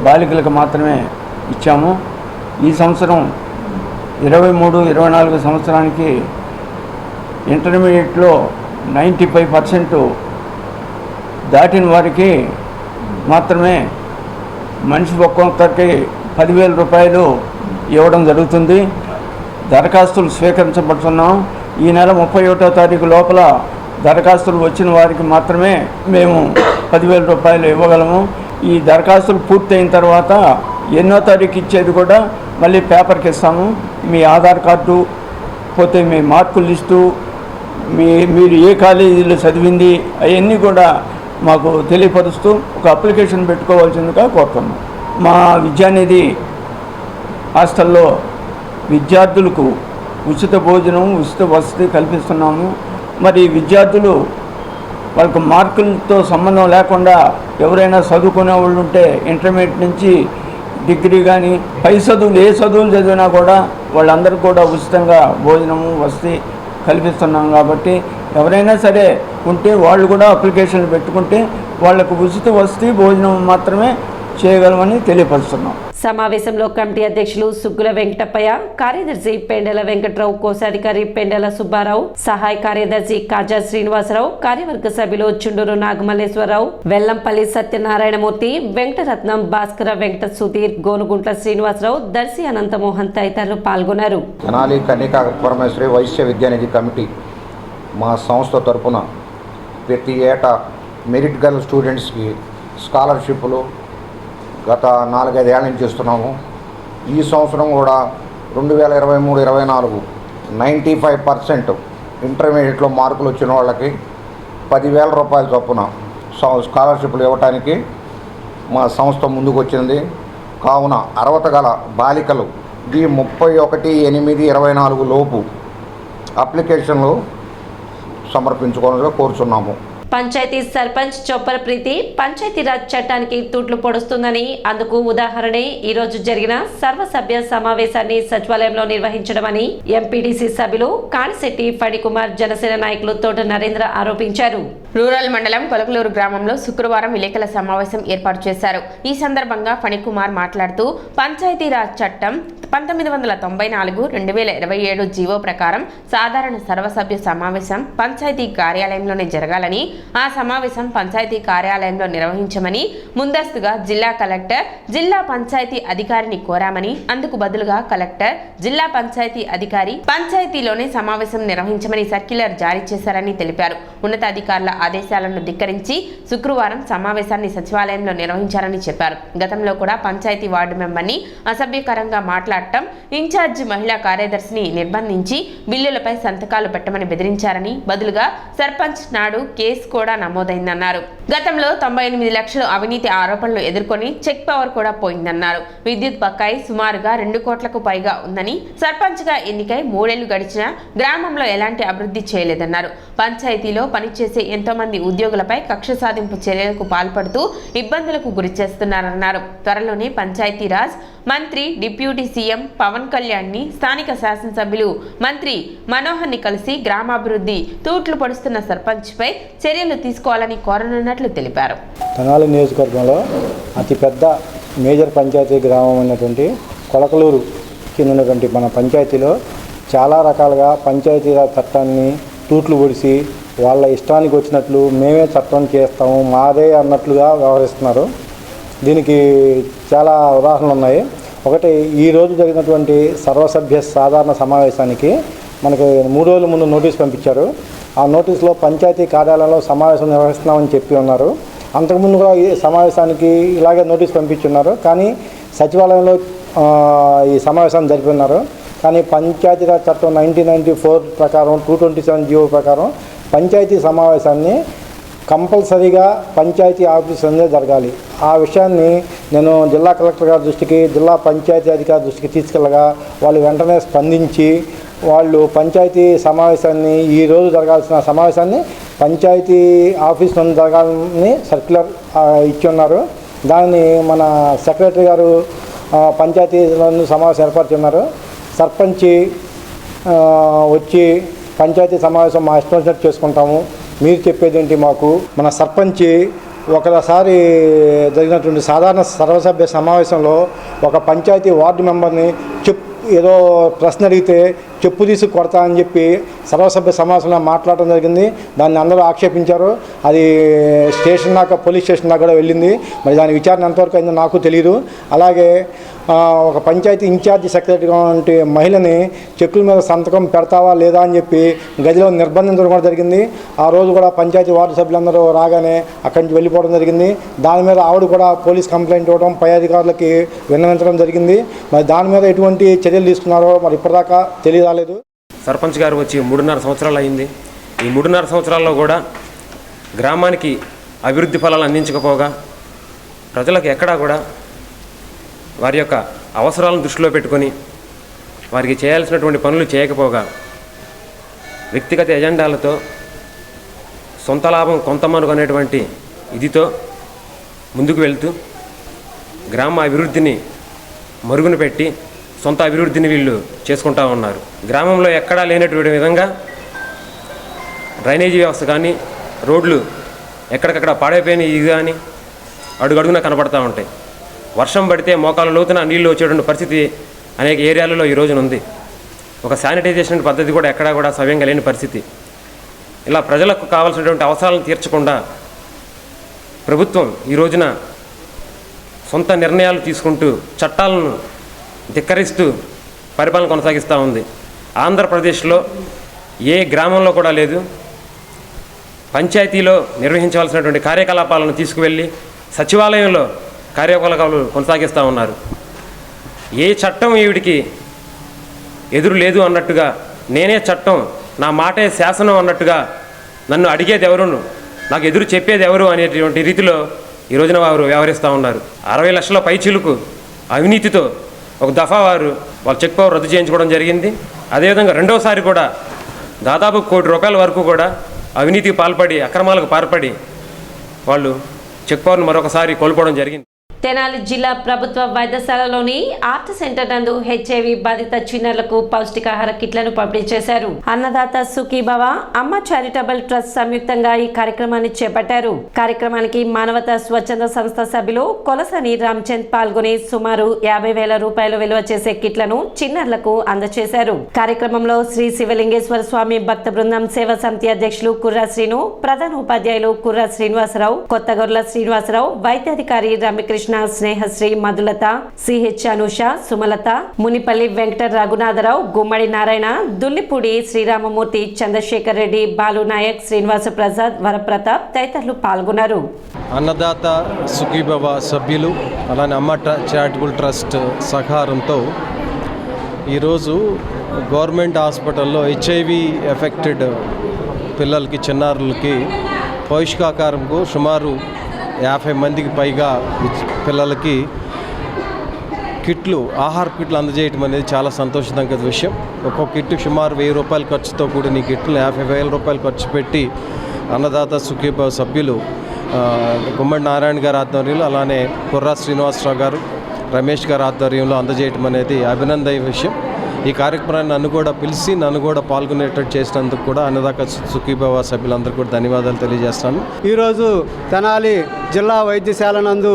బాలికలకు మాత్రమే ఇచ్చాము. ఈ సంవత్సరం 23-24 సంవత్సరానికి ఇంటర్మీడియట్లో 95% దాటిన వారికి మాత్రమే మనిషి ఒక్కొక్కరికి 10,000 రూపాయలు ఇవ్వడం జరుగుతుంది. దరఖాస్తులు స్వీకరించబడుతున్నాం. ఈ నెల 31వ తారీఖు లోపల దరఖాస్తులు వచ్చిన వారికి మాత్రమే మేము 10,000 రూపాయలు ఇవ్వగలము. ఈ దరఖాస్తులు పూర్తయిన తర్వాత ఎన్నో తారీఖు ఇచ్చేది కూడా మళ్ళీ పేపర్కి ఇస్తాము. మీ ఆధార్ కార్డు, పోతే మీ మార్కుల లిస్టు, మీరు ఏ కాలేజీలో చదివింది అవన్నీ కూడా మాకు తెలియపరుస్తూ ఒక అప్లికేషన్ పెట్టుకోవాల్సిందిగా కోరుతున్నాం. మా విద్యానిధి హాస్టల్లో విద్యార్థులకు ఉచిత భోజనం, ఉచిత వసతి కల్పిస్తున్నాము. మరి విద్యార్థులు వాళ్ళకు మార్కులతో సంబంధం లేకుండా ఎవరైనా చదువుకునే వాళ్ళు ఉంటే ఇంటర్మీడియట్ నుంచి డిగ్రీ కానీ పై చదువులు ఏ చదువులు చదివినా కూడా వాళ్ళందరూ కూడా ఉచితంగా భోజనము, వసతి కల్పిస్తున్నాం. కాబట్టి ఎవరైనా సరే ఉంటే వాళ్ళు కూడా అప్లికేషన్లు పెట్టుకుంటే వాళ్లకు ఉచిత వసతి, భోజనం మాత్రమే చేయగలమని తెలియపరుస్తున్నాం. సమావేశంలో కమిటీ అధ్యక్షులు సుగ్గుల వెంకటప్పయ్య, కార్యదర్శి పెండెల వెంకట్రావు, కోశాధికారి పెండెల సుబ్బారావు, సహాయ కార్యదర్శి కాజా శ్రీనివాసరావు, కార్యవర్గ సభ్యులు చుండూరు నాగమల్లేశ్వరరావు, వెల్లంపల్లి సత్యనారాయణమూర్తి, వెంకటరత్నం, భాస్కర, వెంకట సుధీర్, గోనుగుంట్ల శ్రీనివాసరావు, దర్శి అనంతమోహన్ తదితరులు పాల్గొన్నారు. తెనాలి కన్నికా పరమేశ్వరి వైశ్య విద్యానిధి కమిటీ మా సంస్థ తరపున ప్రతి ఏటా మెరిట్ గర్ల్ స్టూడెంట్స్కి స్కాలర్షిప్లు గత 4-5 ఏళ్ళ నుంచి ఇస్తున్నాము. ఈ సంవత్సరం కూడా 2023-24 95% ఇంటర్మీడియట్లో మార్కులు వచ్చిన వాళ్ళకి 10,000 రూపాయల చొప్పున స్కాలర్షిప్లు ఇవ్వడానికి మా సంస్థ ముందుకు వచ్చింది. కావున అర్హత గల బాలికలు ఈ 31/8/24 లోపు అప్లికేషన్లు సమర్పించుకోవాలని కోరుచున్నాము. పంచాయతీ సర్పంచ్ చొప్పర ప్రీతి పంచాయతీరాజ్ చట్టానికి తూట్లు పొడుస్తుందని, అందుకు ఉదాహరణే ఈ రోజు జరిగిన సర్వసభ్య సమావేశాన్ని సచివాలయంలో నిర్వహించడమని ఎంపీడీసీ సభ్యులు కాణిశెట్టి ఫణికుమార్, జనసేన నాయకులు తోట నరేంద్ర ఆరోపించారు. రూరల్ మండలం కొలకలూరు గ్రామంలో శుక్రవారం విలేకరుల సమావేశం ఏర్పాటు చేశారు. ఈ సందర్భంగా ఫణికుమార్ మాట్లాడుతూ పంచాయతీరాజ్ చట్టం 1994-2027 జీవో ప్రకారం సాధారణ సర్వసభ్య సమావేశం పంచాయతీ కార్యాలయంలోనే జరగాలని, ఆ సమావేశం పంచాయతీ కార్యాలయంలో నిర్వహించమని ముందస్తుగా జిల్లా కలెక్టర్, జిల్లా పంచాయతీ అధికారిని కోరామని, అందుకు బదులుగా కలెక్టర్, జిల్లా పంచాయతీ అధికారి పంచాయతీలోనే సమావేశం నిర్వహించమని సర్క్యులర్ జారీ చేశారని తెలిపారు. ఉన్నతాధికారుల ఆదేశాలను ధిక్కరించి శుక్రవారం సమావేశాన్ని సచివాలయంలో నిర్వహించారని చెప్పారు. గతంలో కూడా పంచాయతీ వార్డు మెంబర్ని అసభ్యకరంగా మాట్లాడటం, ఇన్ఛార్జి మహిళా కార్యదర్శిని నిర్బంధించి బిల్లులపై సంతకాలు పెట్టమని బెదిరించారని, బదులుగా సర్పంచ్ నాడు కేసు కూడా నమోదైందన్నారు. గతంలో 98 లక్షల అవినీతి ఆరోపణలు ఎదుర్కొని చెక్ పవర్ కూడా పోయిందన్నారు. విద్యుత్ బకాయి సుమారుగా 2 కోట్లకు పైగా ఉందని, సర్పంచ్గా ఎన్నికై 3 ఏళ్లు గడిచినా గ్రామంలో ఎలాంటి అభివృద్ధి చేయలేదన్నారు. పంచాయతీలో పనిచేసే ఎంతో మంది ఉద్యోగులపై కక్ష సాధింపు చర్యలకు పాల్పడుతూ ఇబ్బందులకు గురి చేస్తున్నారన్నారు. త్వరలోనే పంచాయతీరాజ్ మంత్రి, డిప్యూటీ సీఎం పవన్ కళ్యాణ్ ని, స్థానిక శాసనసభ్యులు మంత్రి మనోహర్ ని కలిసి గ్రామాభివృద్ధి తూట్లు పడుస్తున్న సర్పంచ్ పై చర్యలు తీసుకోవాలని కోరనున్నట్లు తెలిపారు. తెనాలి నియోజకవర్గంలో అతిపెద్ద మేజర్ పంచాయతీ గ్రామం ఉన్నటువంటి కొలకలూరు కింద ఉన్నటువంటి మన పంచాయతీలో చాలా రకాలుగా పంచాయతీరాజ్ చట్టాన్ని తూట్లు పొడిసి వాళ్ళ ఇష్టానికి వచ్చినట్లు మేమే చట్టం చేస్తాము, మాదే అన్నట్లుగా వ్యవహరిస్తున్నారు. దీనికి చాలా ఉదాహరణలు ఉన్నాయి. ఒకటి, ఈరోజు జరిగినటువంటి సర్వసభ్య సాధారణ సమావేశానికి మనకి 3 రోజుల ముందు నోటీస్ పంపించారు. ఆ నోటీసులో పంచాయతీ కార్యాలయంలో సమావేశం నిర్వహిస్తున్నామని చెప్పి ఉన్నారు. అంతకుముందు కూడా ఈ సమావేశానికి ఇలాగే నోటీస్ పంపించున్నారు, కానీ సచివాలయంలో ఈ సమావేశాన్ని జరిపి ఉన్నారు. కానీ పంచాయతీరాజ్ చట్టం 1994 ప్రకారం 227 జీవో ప్రకారం పంచాయతీ సమావేశాన్ని కంపల్సరీగా పంచాయతీ ఆఫీసులోనే జరగాలి. ఆ విషయాన్ని నేను జిల్లా కలెక్టర్ గారి దృష్టికి, జిల్లా పంచాయతీ అధికారి దృష్టికి తీసుకెళ్ళగా వాళ్ళు వెంటనే స్పందించి వాళ్ళు పంచాయతీ సమావేశాన్ని, ఈరోజు జరగాల్సిన సమావేశాన్ని పంచాయతీ ఆఫీసులో జరగాలని సర్క్యులర్ ఇచ్చి ఉన్నారు. దాన్ని మన సెక్రటరీ గారు పంచాయతీలో సమావేశం ఏర్పరుచున్నారు. సర్పంచి వచ్చి పంచాయతీ సమావేశం మా ఇష్టం వచ్చినట్టు చేసుకుంటాము, మీరు చెప్పేది ఏంటి మాకు. మన సర్పంచి ఒకసారి జరిగినటువంటి సాధారణ సర్వసభ్య సమావేశంలో ఒక పంచాయతీ వార్డు మెంబర్ని ఏదో ప్రశ్న అడిగితే చెప్పు తీసి కొడతా అని చెప్పి సర్వసభ్య సమావేశంలో మాట్లాడటం జరిగింది. దాన్ని అందరూ ఆక్షేపించారు. అది స్టేషన్ దాకా, పోలీస్ స్టేషన్ దాకా కూడా వెళ్ళింది. మరి దాని విచారణ ఎంతవరకు అయిందో నాకు తెలియదు. అలాగే ఒక పంచాయతీ ఇన్ఛార్జి సెక్రటరీగా ఉంటే మహిళని చెక్కుల మీద సంతకం పెడతావా లేదా అని చెప్పి గదిలో నిర్బంధించడం కూడా జరిగింది. ఆ రోజు కూడా పంచాయతీ వార్డు సభ్యులందరూ రాగానే అక్కడి నుంచి వెళ్ళిపోవడం జరిగింది. దాని మీద ఆవిడ కూడా పోలీస్ కంప్లైంట్ ఇవ్వడం, పై అధికారులకి విన్నవించడం జరిగింది. మరి దాని మీద ఎటువంటి చర్యలు తీసుకున్నారో మరి ఇప్పటిదాకా తెలియరాలేదు. సర్పంచ్ గారు వచ్చి 3.5 సంవత్సరాలు అయింది. ఈ 3.5 సంవత్సరాల్లో కూడా గ్రామానికి అభివృద్ధి ఫలాలు అందించకపోగా, ప్రజలకు ఎక్కడా కూడా వారి యొక్క అవసరాలను దృష్టిలో పెట్టుకొని వారికి చేయాల్సినటువంటి పనులు చేయకపోగా, వ్యక్తిగత ఎజెండాలతో సొంత లాభం కొంతమనుకునేటువంటి ఇదితో ముందుకు వెళ్తూ గ్రామ అభివృద్ధిని మరుగున పెట్టి సొంత అభివృద్ధిని వీళ్ళు చేసుకుంటూ ఉన్నారు. గ్రామంలో ఎక్కడా లేనటువంటి విధంగా డ్రైనేజీ వ్యవస్థ కానీ, రోడ్లు ఎక్కడికక్కడ పాడైపోయిన ఇది కానీ అడుగడుగునా కనపడతా ఉంటాయి. వర్షం పడితే మోకాళ్ళ లోతున నీళ్లు వచ్చేటువంటి పరిస్థితి అనేక ఏరియాలలో ఈ రోజున ఉంది. ఒక శానిటైజేషన్ పద్ధతి కూడా ఎక్కడా కూడా సవ్యంగా లేని పరిస్థితి. ఇలా ప్రజలకు కావాల్సినటువంటి అవసరాలను తీర్చకుండా ప్రభుత్వం ఈ రోజున సొంత నిర్ణయాలు తీసుకుంటూ చట్టాలను ధిక్కరిస్తూ పరిపాలన కొనసాగిస్తూ ఉంది. ఆంధ్రప్రదేశ్లో ఏ గ్రామంలో కూడా లేదు. పంచాయతీలో నిర్వహించవలసినటువంటి కార్యకలాపాలను తీసుకువెళ్ళి సచివాలయంలో కార్యకలాపాలు కొనసాగిస్తూ ఉన్నారు. ఏ చట్టం ఈవిడికి ఎదురు లేదు అన్నట్టుగా, నేనే చట్టం, నా మాటే శాసనం అన్నట్టుగా నన్ను అడిగేది ఎవరు, నాకు ఎదురు చెప్పేది ఎవరు అనేటువంటి రీతిలో ఈ రోజున వారు వ్యవహరిస్తూ ఉన్నారు. 60 లక్షల పైచిలుకు అవినీతితో ఒక దఫా వాళ్ళ చెక్ పవర్ రద్దు చేయించుకోవడం జరిగింది. అదేవిధంగా రెండోసారి కూడా దాదాపు ₹1 కోటి వరకు కూడా అవినీతికి పాల్పడి, అక్రమాలకు పాల్పడి వాళ్ళు చెక్ పవర్ను మరొకసారి కోల్పోవడం జరిగింది. తెనాలి జిల్లా ప్రభుత్వ వైద్యశాలలోని ఆర్ట్ సెంటర్ నందు హెచ్ఐవి బాధిత చిన్నారులకు పౌష్టికాహార కిట్లను పంపిణీ చేశారు. అన్నదాత సుఖీభవ, అమ్మ చారిటబుల్ ట్రస్ట్ సంయుక్తంగా ఈ కార్యక్రమాన్ని చేపట్టారు. కార్యక్రమానికి మానవతా స్వచ్ఛంద సంస్థ సభ్యులు కొలసని రామచంద్ పాల్గొని సుమారు 50,000 రూపాయలు విలువ చేసే కిట్లను చిన్నారులకు అందజేశారు. కార్యక్రమంలో శ్రీ శివలింగేశ్వర స్వామి భక్త బృందం సేవా సమితి అధ్యక్షులు కుర్రా శ్రీను, ప్రధాన ఉపాధ్యాయులు కుర్రా శ్రీనివాసరావు, కొత్తగొర్ల శ్రీనివాసరావు, వైద్యాధికారి రమ్యకృష్ణ, స్నేహశ్రీ, మధులత, సిహెచ్ అనుష, సుమలత, మునిపల్లి వెంకట రఘునాథరావు, గుమ్మడి నారాయణ, దుల్లిపూడి శ్రీరామమూర్తి, చంద్రశేఖర్ రెడ్డి, బాలు నాయక్, శ్రీనివాస ప్రసాద్, వరప్రతాప్ తదితరులు పాల్గొన్నారు. అన్నదాత సుఖీభవ సభ్యులు అలానే అమ్మ చారిటబుల్ ట్రస్ట్ సహకారంతో ఈరోజు గవర్నమెంట్ హాస్పిటల్లో హెచ్ఐవి ఎఫెక్టెడ్ పిల్లలకి, చిన్నారులకి పౌష్టికాహారంకు సుమారు 50 మందికి పైగా పిల్లలకి కిట్లు, ఆహార కిట్లు అందజేయటం అనేది చాలా సంతోషదాయక విషయం. ఒక్కొక్క కిట్టు సుమారు 1000 రూపాయల ఖర్చుతో కూడిన ఈ కిట్లు 50,000 రూపాయలు ఖర్చు పెట్టి అన్నదాత సుఖీభవ సభ్యులు గుమ్మడి నారాయణ గారి ఆధ్వర్యంలో, అలానే కుర్రా శ్రీనివాసరావు గారు, రమేష్ గారి ఆధ్వర్యంలో అందజేయటం అనేది అభినందనీయ విషయం. ఈ కార్యక్రమాన్ని నన్ను కూడా పిలిచి నన్ను కూడా పాల్గొనేటట్టు చేసినందుకు కూడా అన్నదాత సుఖీభవ సభ్యులందరూ కూడా ధన్యవాదాలు తెలియజేస్తాను. ఈరోజు తెనాలి జిల్లా వైద్యశాల నందు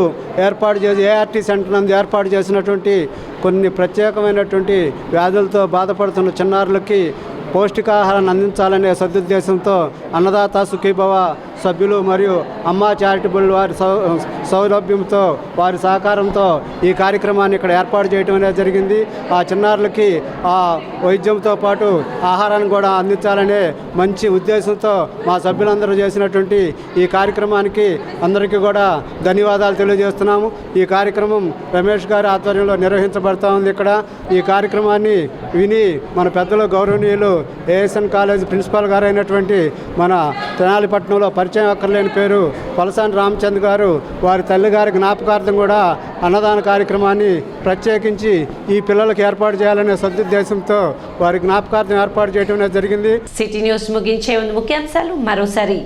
ఏఆర్టీ సెంటర్ నందు ఏర్పాటు చేసినటువంటి కొన్ని ప్రత్యేకమైనటువంటి వ్యాధులతో బాధపడుతున్న చిన్నారులకి పౌష్టికాహారాన్ని అందించాలనే సదుద్దేశంతో అన్నదాత సుఖీభవ సభ్యులు మరియు అమ్మ చారిటబుల్ వారి సౌలభ్యంతో, వారి సహకారంతో ఈ కార్యక్రమాన్ని ఇక్కడ ఏర్పాటు చేయడం అనేది జరిగింది. ఆ చిన్నారులకి ఆ వైద్యంతో పాటు ఆహారాన్ని కూడా అందించాలనే మంచి ఉద్దేశంతో మా సభ్యులందరూ చేసినటువంటి ఈ కార్యక్రమానికి అందరికీ కూడా ధన్యవాదాలు తెలియజేస్తున్నాము. ఈ కార్యక్రమం రమేష్ గారి ఆధ్వర్యంలో నిర్వహించబడుతూ ఉంది. ఇక్కడ ఈ కార్యక్రమాన్ని విని మన పెద్దలు గౌరవనీయులు ఏఎస్ఎన్ కాలేజ్ ప్రిన్సిపాల్ గారు అయినటువంటి మన తెనాలిపట్నంలో పరిచయం అక్కర్లేని పేరు కొలసాని రామచంద్ గారు, వారి తల్లిగారి జ్ఞాపకార్థం కూడా అన్నదాన కార్యక్రమాన్ని ప్రత్యేకించి ఈ పిల్లలకు ఏర్పాటు చేయాలనే సదుద్దేశంతో వారి జ్ఞాపకార్థం ఏర్పాటు చేయడం జరిగింది. సిటీ న్యూస్ ముగించే ముందు ముఖ్యాంశాలు మరోసారి.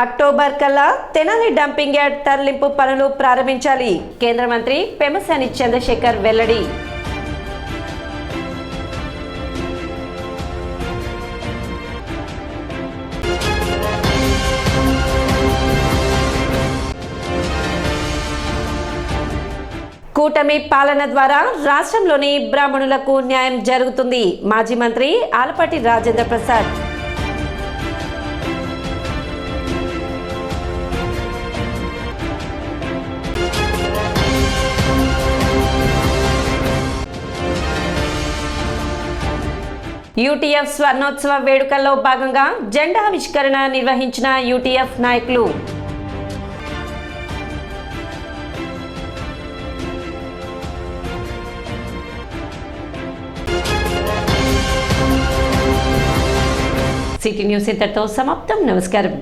అక్టోబర్ కల్లా తెనాలి డంపింగ్ యార్డ్ తరలింపు పనులు ప్రారంభించాలి. కేంద్ర మంత్రి పెమ్మసాని చంద్రశేఖర్ వెల్లడి. కూటమి పాలన ద్వారా రాష్ట్రంలోని బ్రాహ్మణులకు న్యాయం జరుగుతుంది. మాజీ మంత్రి ఆలపాటి రాజేంద్ర ప్రసాద్. యూటీఎఫ్ స్వర్ణోత్సవ వేడుకల్లో భాగంగా జెండా ఆవిష్కరణ నిర్వహించిన యూటీఎఫ్ నాయకులు. సిటీ న్యూస్ ఇంతటితో సమాప్తం. నమస్కారం.